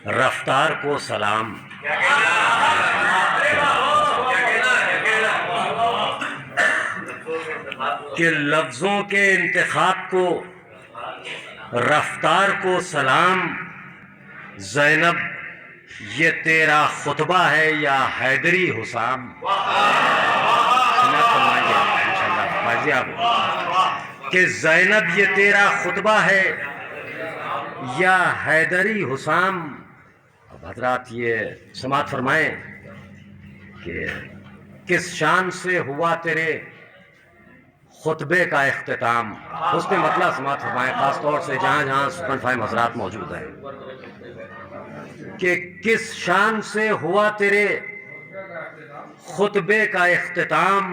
رفتار کو سلام، کہ لفظوں کے انتخاب کو، رفتار کو سلام، زینب یہ تیرا خطبہ ہے یا حیدری حسام؟ سماعت فرمائیے انشاءاللہ بازی آپ، کہ زینب یہ تیرا خطبہ ہے یا حیدری حسام؟ اب حضرات یہ سماعت فرمائیں کہ کس شان سے ہوا تیرے خطبے کا اختتام. اس نے مطلب سماعت فرمائیں خاص طور سے جہاں جہاں سپرن فائم حضرات موجود ہیں، کہ کس شان سے ہوا تیرے خطبے کا اختتام،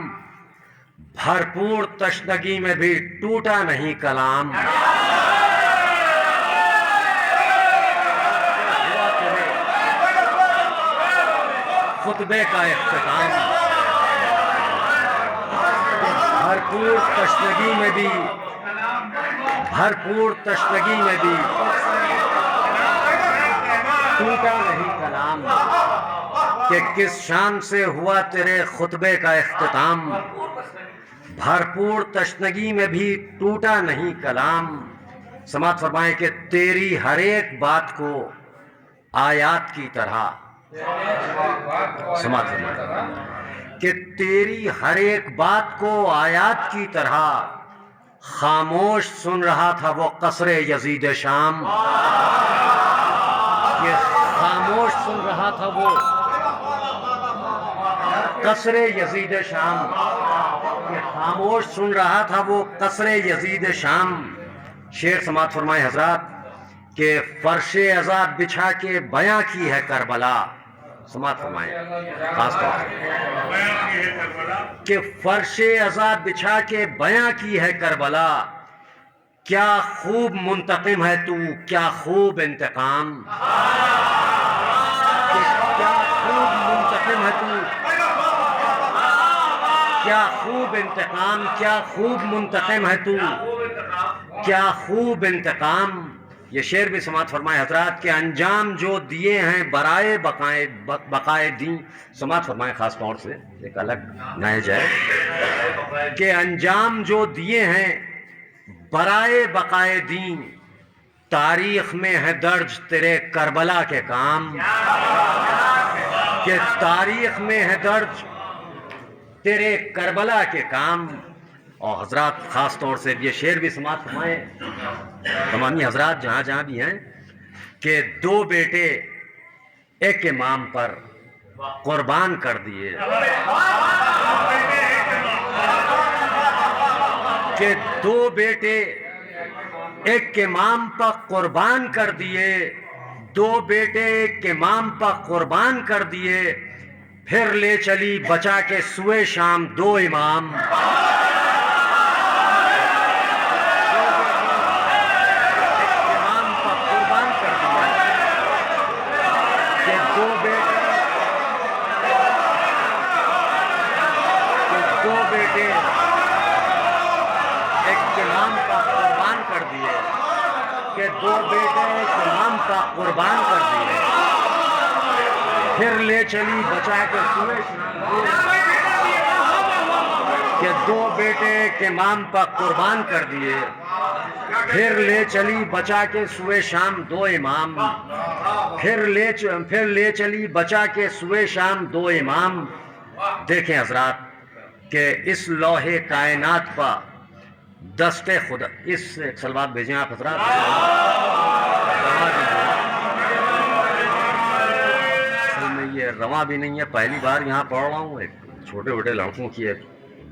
بھرپور تشنگی میں بھی ٹوٹا نہیں کلام. خطبے کا اختتام، بھرپور تشنگی میں بھی، بھرپور تشنگی میں بھی ٹوٹا نہیں کلام. کہ کس شان سے ہوا تیرے خطبے کا اختتام، بھرپور تشنگی میں بھی ٹوٹا نہیں کلام. سماعت فرمائیں کہ تیری ہر ایک بات کو آیات کی طرح، سماعت فرمائیں کہ تیری ہر ایک بات کو آیات کی طرح خاموش سن رہا تھا وہ قصر یزید شام. کہ خاموش سن رہا تھا وہ قصر یزید شام، کہ خاموش سن رہا تھا وہ قصر یزید شام. شعر سماعت فرمائے حضرات کہ فرش عذاب بچھا کے بیاں کی ہے کربلا. سماعت فرمائیں خاص طور سے کہ فرش عذاب بچھا کے بیاں کی ہے کربلا. کیا خوب منتقم ہے تو، کیا خوب انتقام. کہ کیا خوب منتقم ہے تو، کیا خوب انتقام. کیا خوب منتقم ہے تو، کیا خوب انتقام. یہ شعر بھی سماعت فرمائے حضرات کہ انجام جو دیے ہیں برائے بقائے دین. سماعت فرمائے خاص طور سے ایک الگ نہج ہے کہ انجام جو دیے ہیں برائے بقائے دین، تاریخ میں ہے درج تیرے کربلا کے کام. کہ تاریخ میں ہے درج تیرے کربلا کے کام. اور حضرات خاص طور سے یہ شعر بھی سماعت فرمائیں تمامی حضرات جہاں جہاں بھی ہیں کہ دو بیٹے ایک امام پر قربان کر دیے. کہ دو بیٹے ایک امام پر قربان کر دیے، دو بیٹے ایک امام پر قربان کر دیے، پھر لے چلی بچا کے سوئے شام دو امام. دو بیٹے ایک امام کا قربان کر دیے، کہ دو بیٹے ایک امام کا قربان کر دیے، پھر لے چلی بچا کے سوئے شام. کہ دو بیٹے ایک امام پر قربان کر دیے، پھر لے چلی بچا کے سوئے شام دو امام. پھر لے چلی بچا کے سوئے شام دو امام. دیکھیں حضرات کہ اس لوح کائنات پر دست خدا، اس سلوات بھیجیں آپ حضرات. اصل میں یہ رواں بھی نہیں ہے، پہلی بار یہاں پڑھ رہا ہوں. ایک چھوٹے چھوٹے لڑکوں کی ایک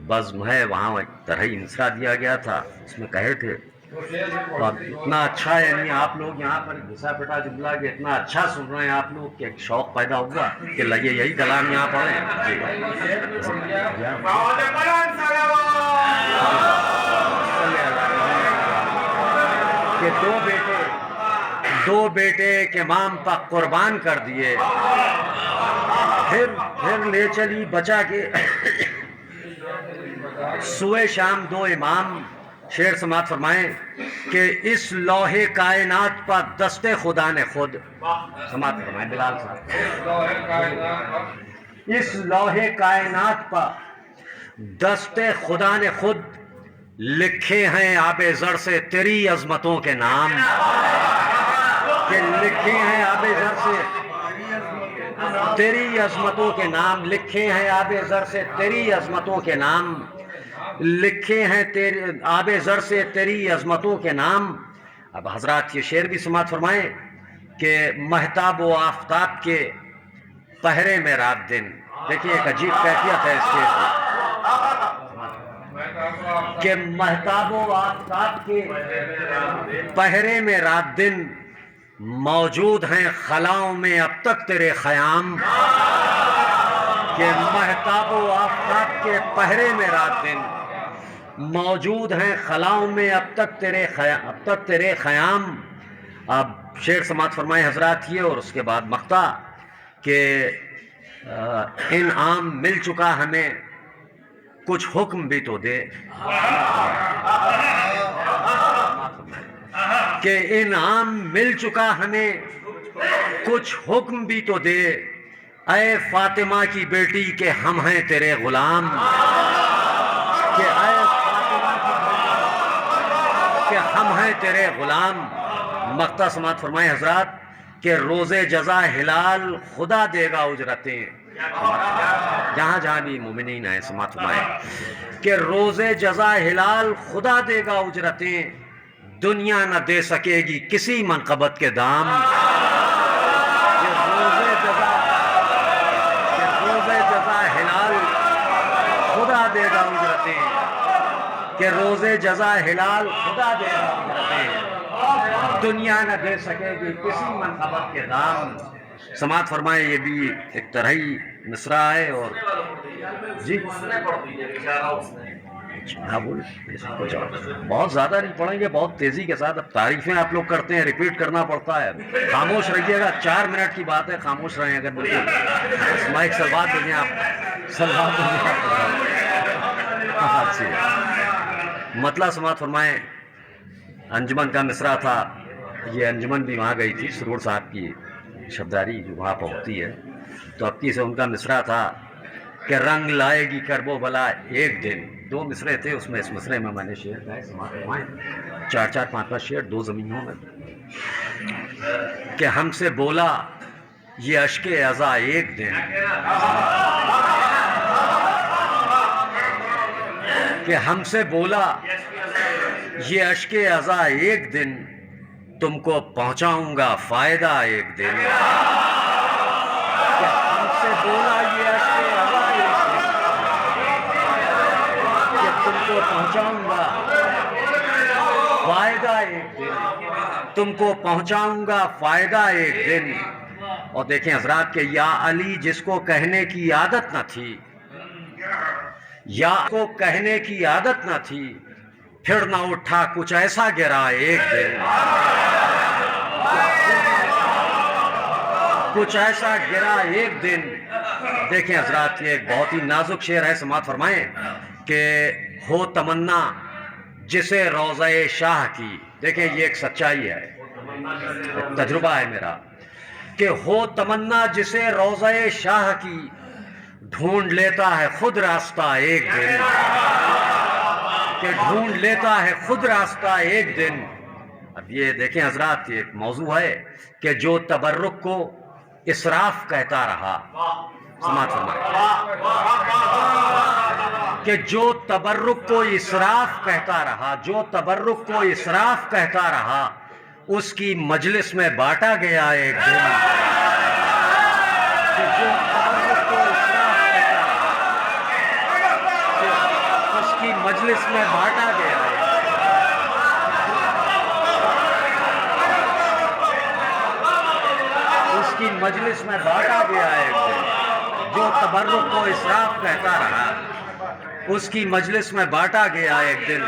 بزم ہے، وہاں ایک طرح ہی انسرا دیا گیا تھا، اس میں کہے تھے تو اب اتنا اچھا ہے، یعنی آپ لوگ یہاں پر گھسا پٹا جملہ کہ اتنا اچھا سن رہے ہیں آپ لوگ کہ ایک شوق پیدا ہوگا کہ لگے یہی کلام یہاں پڑھیں. کہ دو بیٹے ایک امام پر قربان کر دیے، پھر لے چلی بچا کے سوئے شام دو امام. شعر سماعت فرمائیں کہ اس لوح کائنات پر دست خدا نے خود، سماعت فرمائیں بلال صاحب، اس لوح کائنات پر دست خدا نے خود لکھے ہیں آب زر سے تیری عظمتوں کے نام، کہ لکھے ہیں آب زر سے تیری عظمتوں کے نام، لکھے ہیں آب زر سے تیری عظمتوں کے نام، لکھے ہیں آب زر سے تیری عظمتوں کے نام۔ اب حضرات یہ شعر بھی سماعت فرمائیں کہ مہتاب و آفتاب کے پہرے میں رات دن، دیکھیے ایک عجیب کیفیت ہے اس شعر کی، کہ مہتاب و آفتاب کے پہرے میں رات دن موجود ہیں خلاؤں میں اب تک تیرے خیام، کہ مہتاب و آفتاب کے پہرے میں رات دن موجود ہیں خلاؤں میں اب تک تیرے خیام۔ اب شعر سماعت فرمائے حضرات یہ، اور اس کے بعد مقطع کہ انعام مل چکا ہمیں کچھ حکم بھی تو دے، کہ انعام مل چکا ہمیں کچھ حکم بھی تو دے، اے فاطمہ کی بیٹی کہ ہم ہیں تیرے غلام، کہ اے فاطمہ کی بیٹی کہ ہم ہیں تیرے غلام۔ مقطع سماعت فرمائے حضرات کہ روز جزا ہلال خدا دے گا اجرتیں، جہاں جہاں بھی مومنین ہیں سماعت فرمائے کہ روز جزا ہلال خدا دے گا اجرتیں، دنیا نہ دے سکے گی کسی منقبت کے دام، کہ روز جزا ہلال خدا دے گا اجرتیں، کہ روز جزا ہلال خدا دے گا اجرتیں، دنیا نہ دے سکے گی کسی منقبت کے دام۔ سماعت فرمائے یہ بھی ایک طرحی مصرع ہے، اور جی ہاں بولے بہت زیادہ نہیں پڑھیں گے، بہت تیزی کے ساتھ، اب تعریفیں آپ لوگ کرتے ہیں ریپیٹ کرنا پڑتا ہے، خاموش رہیے گا، 4 منٹ کی بات ہے، خاموش رہیں اگر بالکل، مائک سلوات دیں آپ، سلوات دیں آپ، اچھی مطلع سماعت فرمائیں۔ انجمن کا مصرع تھا، یہ انجمن بھی وہاں گئی تھی، سرور صاحب کی شبداری جو وہاں پہ ہوتی ہے، تو اب کی سے ان کا مصرع تھا کہ رنگ لائے گی کرب و بلا ایک دن، 2 مصرے تھے اس میں، اس مصرے میں نے شعر گائے سماعت فرمائیں، 4 5 شعر 2 زمینوں میں، کہ ہم سے بولا یہ اشک عزا ایک دن، کہ ہم سے بولا یہ اشک عزا ایک دن، تم کو پہنچاؤں گا فائدہ ایک دن، کہ ہم سے بولا یہ اشک عزا ایک دن، کہ تم کو پہنچاؤں گا فائدہ ایک دن، تم کو پہنچاؤں گا فائدہ ایک دن۔ اور دیکھیں حضرات کہ یا علی جس کو کہنے کی عادت نہ تھی، یا کو کہنے کی عادت نہ تھی، پھر نہ اٹھا کچھ ایسا گرا ایک دن، کچھ ایسا گرا ایک دن۔ دیکھیں حضرات یہ ایک بہت ہی نازک شعر ہے، سماعت فرمائیں کہ ہو تمنا جسے روضہ شاہ کی، دیکھیں یہ ایک سچائی ہے، ایک تجربہ ہے میرا، کہ ہو تمنا جسے روضہ شاہ کی، ڈھونڈ لیتا ہے خود راستہ ایک دن، کہ ڈھونڈ لیتا ہے خود راستہ ایک دن۔ اب یہ دیکھیں حضرات یہ ایک موضوع ہے کہ جو تبرک کو اسراف کہتا رہا، سماعت فرمائیں، کہ جو تبرک کو اسراف کہتا رہا، جو تبرک کو اسراف کہتا رہا، اس کی مجلس میں بانٹا گیا ایک دن، کہ جو تبرک کو اسراف کہتا رہا، اس کی مجلس میں بانٹا گیا ہے، اس کی مجلس میں بانٹا گیا ہے ایک دن، جو تبرک کو اسراف کہتا رہا، اس کی مجلس میں بانٹا گیا ایک دن۔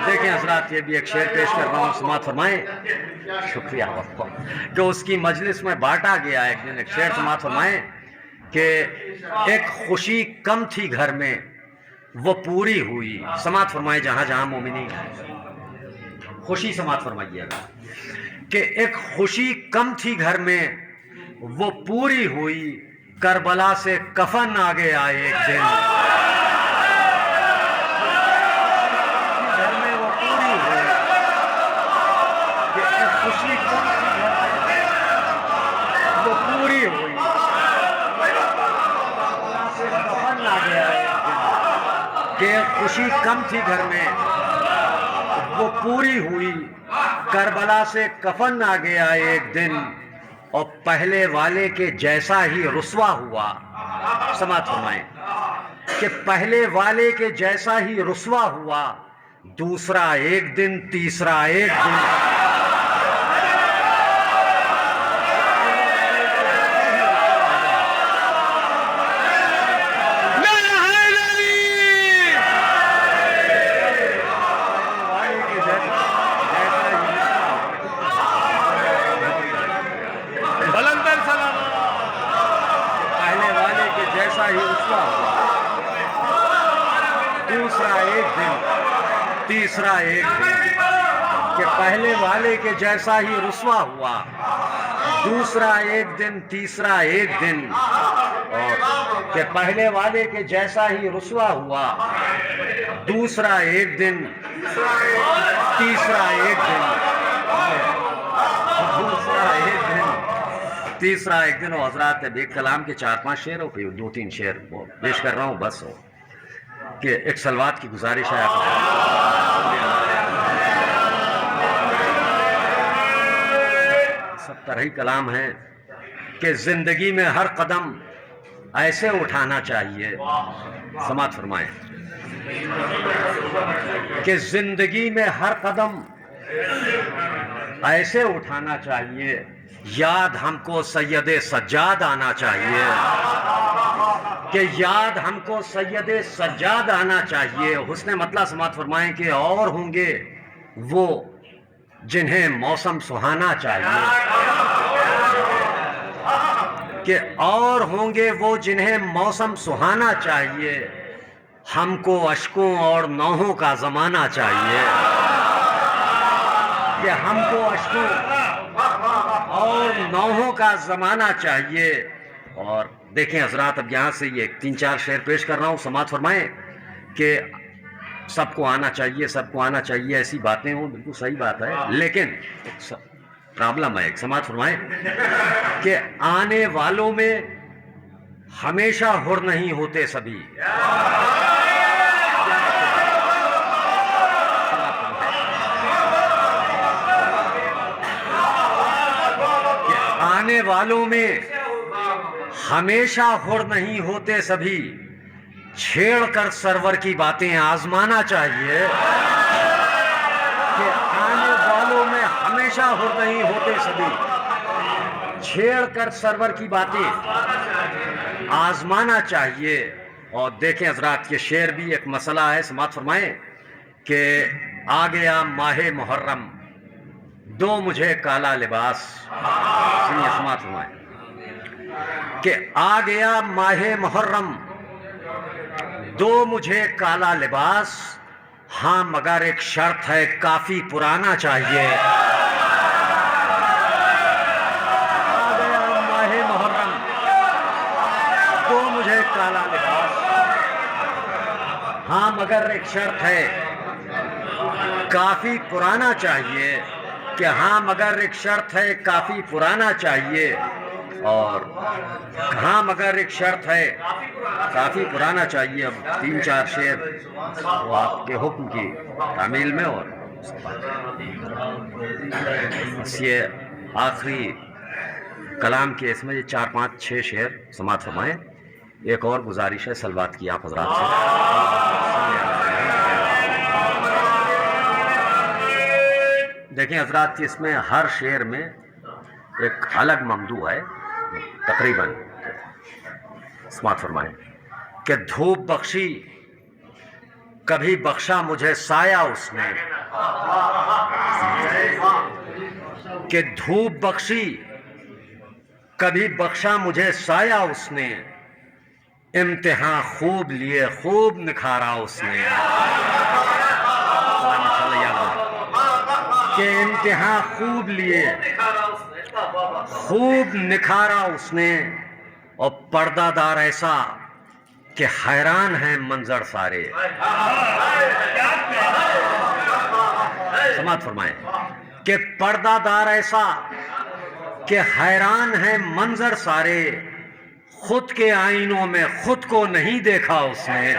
دیکھیں حضرات یہ بھی ایک شعر پیش کر رہا ہوں، سماعت فرمائیں، شکریہ وقت کہ اس کی مجلس میں بانٹا گیا ایک دن۔ ایک شعر سماعت فرمائیں کہ ایک خوشی کم تھی گھر میں، وہ پوری ہوئی. سماعت فرمائے جہاں جہاں مومنین ہے. خوشی سماعت فرمائیے گا کہ ایک خوشی کم تھی گھر میں وہ پوری ہوئی. کربلا سے کفن آگے آئے ایک دن. گھر میں وہ پوری ہوئی کہ ایک خوشی کم تھی گھر میں وہ پوری ہوئی. کربلا سے کفن آگے آئے ایک دن کہ ایک خوشی کم تھی گھر میں وہ پوری ہوئی. کربلا سے کفن آ گیا ایک دن اور پہلے والے کے جیسا ہی رسوا ہوا. سماعت فرمائیں کہ پہلے والے کے جیسا ہی رسوا ہوا. دوسرا ایک دن، تیسرا ایک دن. دوسرا ایک دن، تیسرا ایک دن. کہ پہلے والے کے جیسا ہی رسوا ہوا. دوسرا ایک دن، تیسرا ایک دن. اور کہ پہلے والے کے جیسا ہی رسوا ہوا. دوسرا ایک دن، تیسرا ایک دن. دوسرا ایک دن، تیسرا ایک دن. اور حضرات اب ایک کلام کے 4-5 شعر ہو کہ 2-3 شعر پیش کر رہا ہوں بس ہو کہ ایک سلوات کی گزارش ہے. سب طرح ہی کلام ہے کہ زندگی میں ہر قدم ایسے اٹھانا چاہیے. سماعت فرمائیں کہ زندگی میں ہر قدم ایسے اٹھانا چاہیے. یاد ہم کو سید سجاد آنا چاہیے کہ یاد ہم کو سید سجاد آنا چاہیے. حسن مطلع سماعت فرمائیں کہ اور ہوں گے وہ جنہیں موسم سہانا چاہیے. کہ اور ہوں گے وہ جنہیں موسم سہانا چاہیے. ہم کو اشکوں اور نوحوں کا زمانہ چاہیے. کہ ہم کو اشکوں اور نوحوں کا زمانہ چاہیے. اور دیکھیں حضرات اب یہاں سے یہ 3-4 شعر پیش کر رہا ہوں. سماعت فرمائیں کہ سب کو آنا چاہیے، سب کو آنا چاہیے. ایسی باتیں ہوں بالکل صحیح بات ہے لیکن پرابلم ہے ایک. سماعت فرمائیں کہ آنے والوں میں ہمیشہ ہر نہیں ہوتے سبھی. آنے والوں میں ہمیشہ ہر نہیں ہوتے سبھی. چھیڑ کر سرور کی باتیں آزمانا چاہیے. کہ آنے والوں میں ہمیشہ ہر نہیں ہوتے سبھی. چھیڑ کر سرور کی باتیں آزمانا چاہیے. اور دیکھیں حضرات یہ شعر بھی ایک مسئلہ ہے. سماعت فرمائیں کہ آ گیا ماہ محرم دو مجھے کالا لباس. سنیے سماعت فرمائیں کہ آ گیا ماہ محرم دو مجھے کالا لباس. ہاں مگر ایک شرط ہے کافی پرانا چاہیے. آ گیا ماہ محرم دو مجھے کالا لباس. ہاں مگر ایک شرط ہے کافی پرانا چاہیے. کہ ہاں مگر ایک شرط ہے کافی پرانا چاہیے. اور ہاں مگر ایک شرط ہے کافی پرانا چاہیے. اب 3-4 شعر وہ آپ کے حکم کی تعمیل میں. اور بس یہ آخری کلام کے اس میں یہ 4-5-6 شعر سماعت فرمائیں. ایک اور گزارش ہے سلوات کی آپ حضرات سے. دیکھیں حضرات اس میں ہر شعر میں ایک الگ ممدوح ہے تقریباً. سماعت فرمائیں کہ دھوپ بخشی کبھی بخشا مجھے سایہ اس نے. کہ دھوپ بخشی کبھی بخشا مجھے سایہ اس نے. امتحان خوب لیے، خوب نکھارا اس نے، کہ امتحان خوب لیے، خوب نکھارا اس نے، اور پردہ دار ایسا کہ حیران ہیں منظر سارے. سماعت فرمائیں کہ پردہ دار ایسا کہ حیران ہیں منظر سارے، خود کے آئینوں میں خود کو نہیں دیکھا اس نے،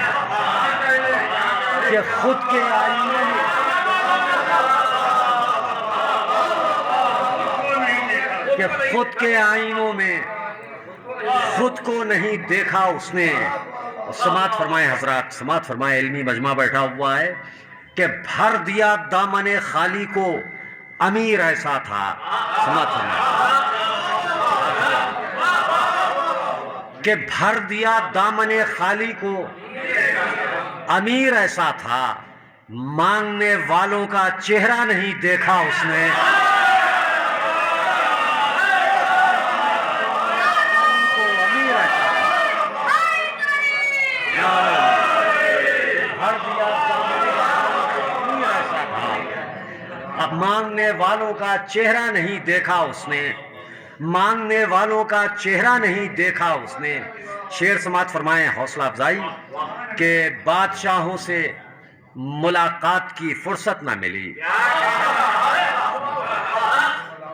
کہ خود کے آئینوں میں خود کے آئینوں میں خود کو نہیں دیکھا اس نے. سماعت فرمائے حضرات، سماعت فرمائے. علمی مجمع بیٹھا ہوا ہے کہ بھر دیا دامن خالی کو امیر ایسا تھا. سماعت فرمائے کہ بھر دیا دامن خالی کو امیر ایسا تھا، مانگنے والوں کا چہرہ نہیں دیکھا اس نے. اب مانگنے والوں کا چہرہ نہیں دیکھا اس نے، مانگنے والوں کا چہرہ نہیں دیکھا اس نے. شعر سماعت فرمائیں، حوصلہ افزائی. کہ بادشاہوں سے ملاقات کی فرصت نہ ملی،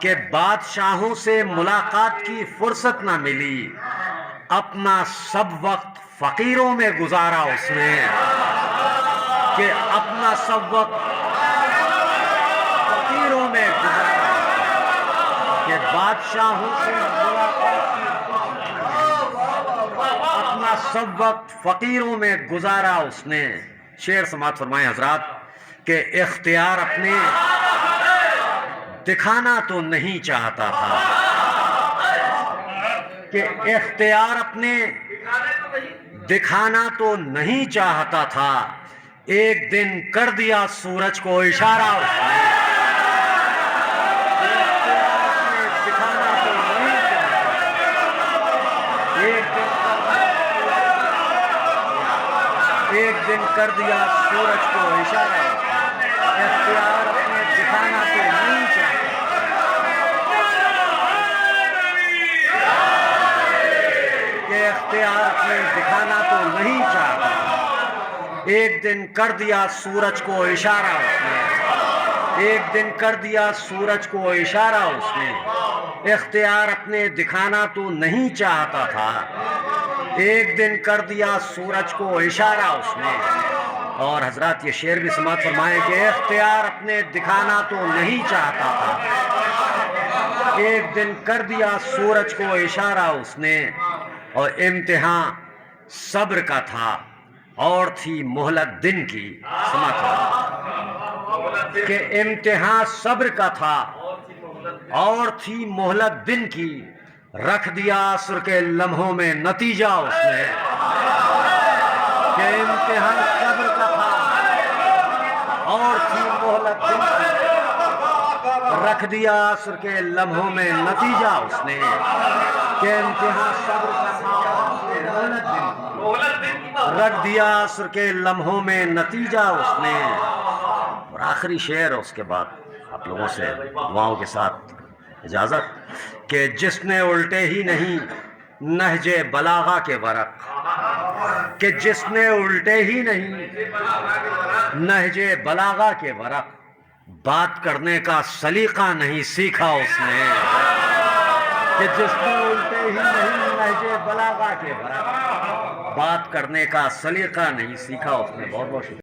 کہ بادشاہوں سے ملاقات کی فرصت نہ ملی، اپنا سب وقت فقیروں میں گزارا اس نے، کہ اپنا سب وقت فقیروں میں گزارا، کہ بادشاہوں سے ملاقات کی اپنا سب وقت فقیروں میں گزارا اس نے. شعر سماعت فرمائیں حضرات کہ اختیار اپنے دکھانا تو نہیں چاہتا تھا، کہ اختیار اپنے دکھانا تو نہیں چاہتا تھا، ایک دن کر دیا سورج کو اشارہ اس نے. ایک دن کر دیا سورج کو اشارہ، اختیار اپنے دکھانا تو نہیں چاہتا، کہ اختیار اپنے دکھانا تو نہیں چاہتا، ایک دن کر دیا سورج کو اشارہ اس نے، ایک دن کر دیا سورج کو اشارہ اس نے، اختیار اپنے دکھانا تو نہیں چاہتا تھا، ایک دن کر دیا سورج کو اشارہ اس نے. اور حضرات یہ شعر بھی سماعت فرمائیں کہ اختیار اپنے دکھانا تو نہیں چاہتا تھا، ایک دن کر دیا سورج کو اشارہ اس نے. اور امتحان صبر کا تھا اور تھی مہلت دن کی. سماعت فرمائیں کہ امتحان صبر کا تھا اور تھی مہلت دن کی، رکھ دیا عصر کے لمحوں میں نتیجہ اس نے، کہ امتحان صبر کا تھا اور تھی مہلت دن کی، رکھ دیا عصر کے لمحوں میں نتیجہ اس نے، کہ امتحان صبر کا تھا مہلت دن کی، رکھ دیا عصر کے لمحوں میں نتیجہ اس نے. اور آخری شعر اس کے بعد آپ لوگوں سے دعاؤں کے ساتھ اجازت. کہ جس نے الٹے ہی نہیں نہج بلاغہ کے ورق، کہ جس نے الٹے ہی نہیں نہج بلاغہ کے ورق، بات کرنے کا سلیقہ نہیں سیکھا اس نے، کہ جس نے الٹے ہی نہیں نہج بلاغہ کے ورق، بات کرنے کا سلیقہ نہیں سیکھا اس نے. بہت بہت شکریہ.